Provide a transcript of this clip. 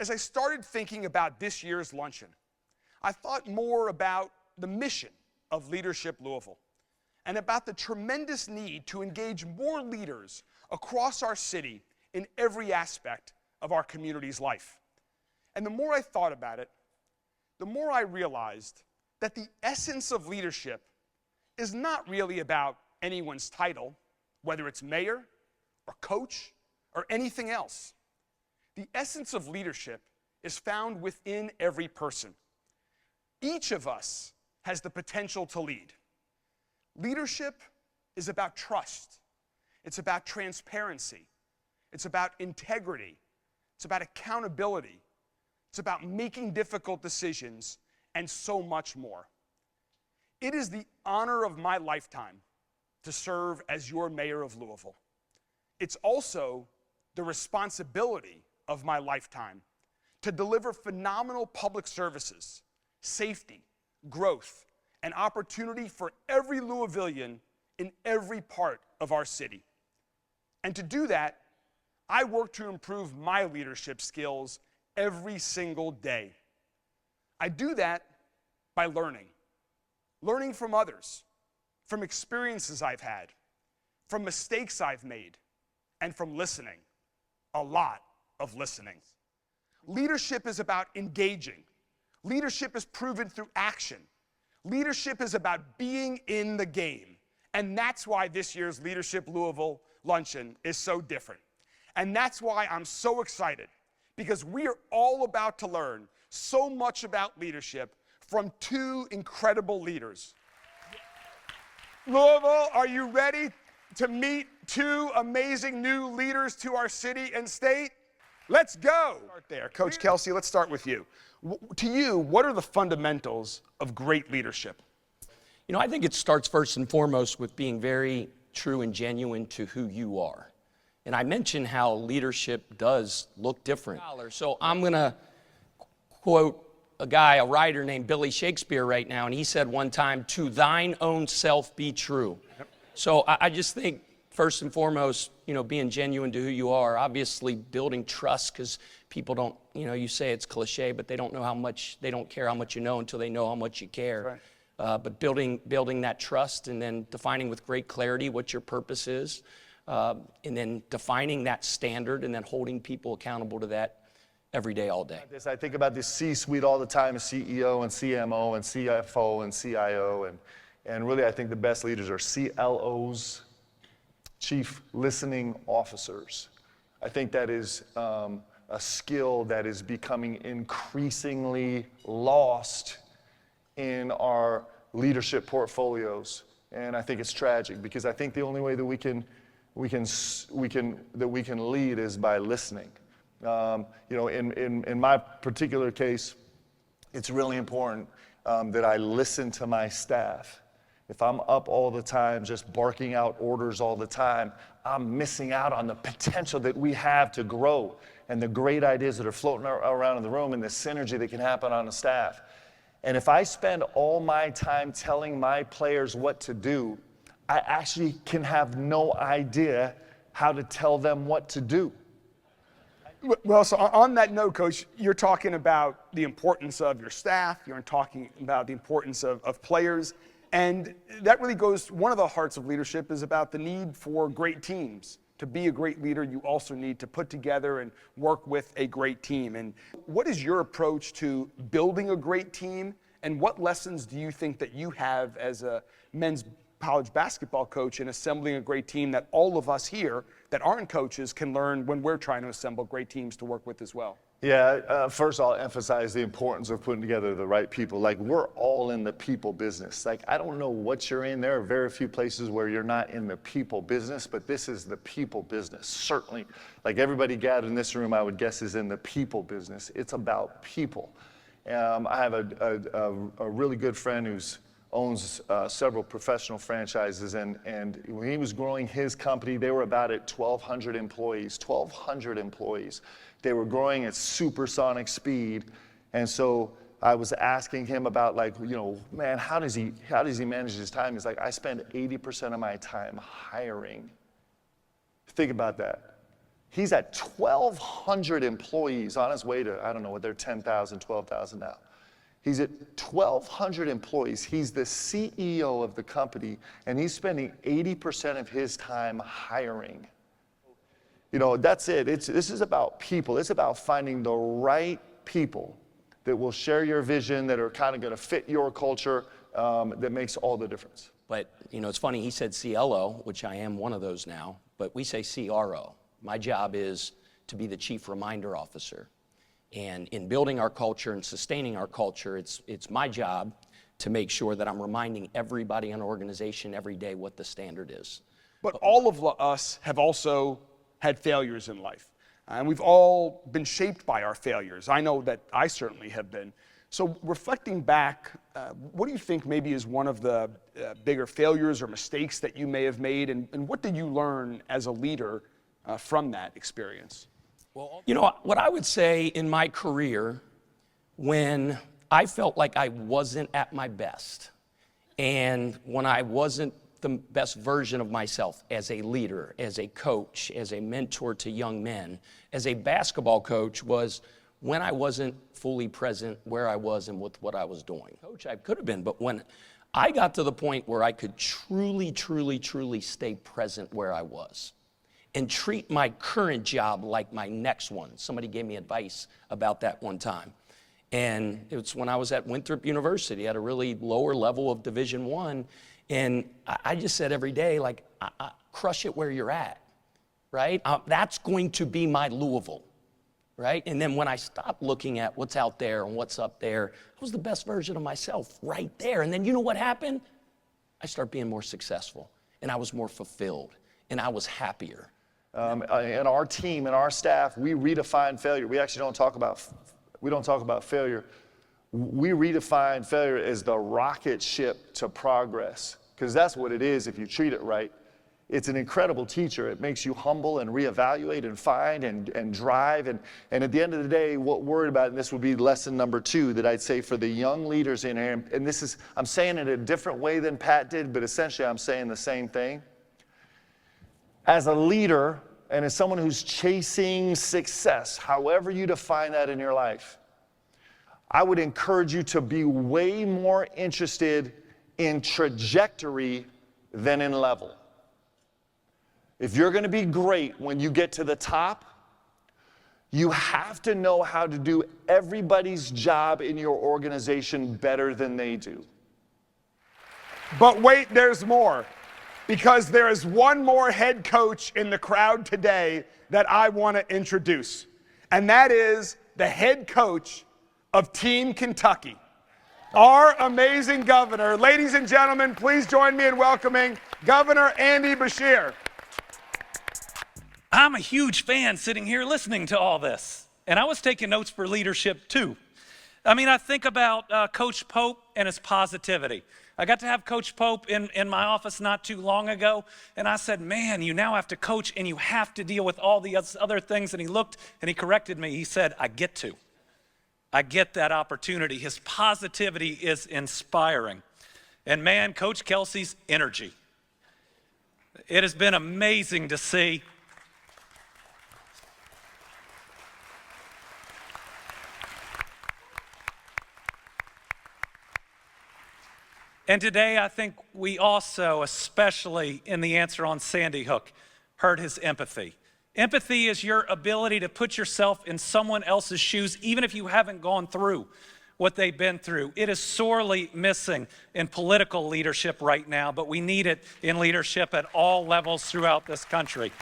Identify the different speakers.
Speaker 1: As I started thinking about this year's luncheon, I thought more about the mission of Leadership Louisville and about the tremendous need to engage more leaders across our city in every aspect of our community's life. And the more I thought about it, the more I realized that the essence of leadership is not really about anyone's title, whether it's mayor or coach or anything else. The essence of leadership is found within every person. Each of us has the potential to lead. Leadership is about trust. It's about transparency. It's about integrity. It's about accountability. It's about making difficult decisions and so much more. It is the honor of my lifetime to serve as your mayor of Louisville. It's also the responsibility of my lifetime to deliver phenomenal public services, safety, growth, and opportunity for every Louisvillian in every part of our city. And to do that, I work to improve my leadership skills every single day. I do that by learning from others, from experiences I've had, from mistakes I've made, and from listening, a lot of listening. Leadership is about engaging. Leadership is proven through action. Leadership is about being in the game. And that's why this year's Leadership Louisville Luncheon is so different. And that's why I'm so excited, because we are all about to learn so much about leadership from two incredible leaders. Louisville, are you ready to meet two amazing new leaders to our city and state? Let's go. Start there. Coach Kelsey, let's start with you. To you, what are the fundamentals of great leadership?
Speaker 2: You know, I think it starts first and foremost with being very true and genuine to who you are. And I mentioned how leadership does look different. So I'm going to quote a writer named Billy Shakespeare right now, and he said one time, "To thine own self be true." Yep. So I just think first and foremost, being genuine to who you are, obviously building trust, because people don't, you say it's cliche, but they don't care how much you know until they know how much you care. Right. But building that trust, and then defining with great clarity what your purpose is, and then defining that standard, and then holding people accountable to that every day, all day.
Speaker 3: I think about this C-suite all the time, CEO and CMO and CFO and CIO, and really I think the best leaders are CLOs, Chief Listening Officers. I think that is a skill that is becoming increasingly lost in our leadership portfos, and I think it's tragic, because I think the only way that we can lead is by listening. In my particular case, it's really important that I listen to my staff. If I'm up all the time, just barking out orders all the time, I'm missing out on the potential that we have to grow and the great ideas that are floating around in the room and the synergy that can happen on the staff. And if I spend all my time telling my players what to do, I actually can have no idea how to tell them what to do.
Speaker 1: Well, so on that note, Coach, you're talking about the importance of your staff, you're talking about the importance of players, and that really goes, one of the hearts of leadership is about the need for great teams. To be a great leader, you also need to put together and work with a great team. And what is your approach to building a great team, and what lessons do you think that you have as a men's college basketball coach in assembling a great team that all of us here that aren't coaches can learn when we're trying to assemble great teams to work with as well?
Speaker 3: Yeah, first I'll emphasize the importance of putting together the right people. Like, we're all in the people business. Like, I don't know what you're in. There are very few places where you're not in the people business, but this is the people business. Certainly, like everybody gathered in this room, I would guess, is in the people business. It's about people. I have a really good friend who's owns several professional franchises, and when he was growing his company, they were about at 1,200 employees. 1,200 employees. They were growing at supersonic speed, and so I was asking him about, like, man, how does he manage his time? He's like, I spend 80% of my time hiring. Think about that. He's at 1,200 employees on his way to, I don't know what they're 10,000, 12,000 now. He's at 1,200 employees. He's the CEO of the company, and he's spending 80% of his time hiring. You know, that's it. This is about people. It's about finding the right people that will share your vision, that are kind of going to fit your culture, that makes all the difference.
Speaker 2: But, you know, it's funny, he said CLO, which I am one of those now, but we say CRO. My job is to be the chief reminder officer. And in building our culture and sustaining our culture, it's my job to make sure that I'm reminding everybody in our organization every day what the standard is.
Speaker 1: But all of us have also had failures in life. And we've all been shaped by our failures. I know that I certainly have been. So reflecting back, what do you think maybe is one of the bigger failures or mistakes that you may have made? And what did you learn as a leader from that experience?
Speaker 2: Well, you know, what I would say in my career, when I felt like I wasn't at my best, and when I wasn't the best version of myself as a leader, as a coach, as a mentor to young men, as a basketball coach, was when I wasn't fully present where I was and with what I was doing. Coach, I could have been, but when I got to the point where I could truly, truly, truly stay present where I was and treat my current job like my next one. Somebody gave me advice about that one time. And it was when I was at Winthrop University at a really lower level of Division I. And I just said every day, like, crush it where you're at, right? That's going to be my Louisville, right? And then when I stopped looking at what's out there and what's up there, I was the best version of myself right there. And then you know what happened? I started being more successful, and I was more fulfilled, and I was happier.
Speaker 3: In our team and our staff, we redefine failure. We actually don't talk about failure. We redefine failure as the rocket ship to progress, because that's what it is if you treat it right. It's an incredible teacher. It makes you humble and reevaluate and find and drive. And at the end of the day, what we're worried about, and this would be lesson number 2 that I'd say for the young leaders in here, and this is, I'm saying it a different way than Pat did, but essentially I'm saying the same thing. As a leader and as someone who's chasing success, however you define that in your life, I would encourage you to be way more interested in trajectory than in level. If you're going to be great when you get to the top, you have to know how to do everybody's job in your organization better than they do.
Speaker 1: But wait, there's more. Because there is one more head coach in the crowd today that I want to introduce. And that is the head coach of Team Kentucky, our amazing governor. Ladies and gentlemen, please join me in welcoming Governor Andy Beshear.
Speaker 4: I'm a huge fan sitting here listening to all this. And I was taking notes for leadership too. I mean, I think about Coach Pope and his positivity. I got to have Coach Pope in my office not too long ago, and I said, man, you now have to coach and you have to deal with all the other things. And he looked and he corrected me. He said, I get that opportunity. His positivity is inspiring. And man, Coach Kelsey's energy. It has been amazing to see. And today, I think we also, especially in the answer on Sandy Hook, heard his empathy. Empathy is your ability to put yourself in someone else's shoes, even if you haven't gone through what they've been through. It is sorely missing in political leadership right now, but we need it in leadership at all levels throughout this country.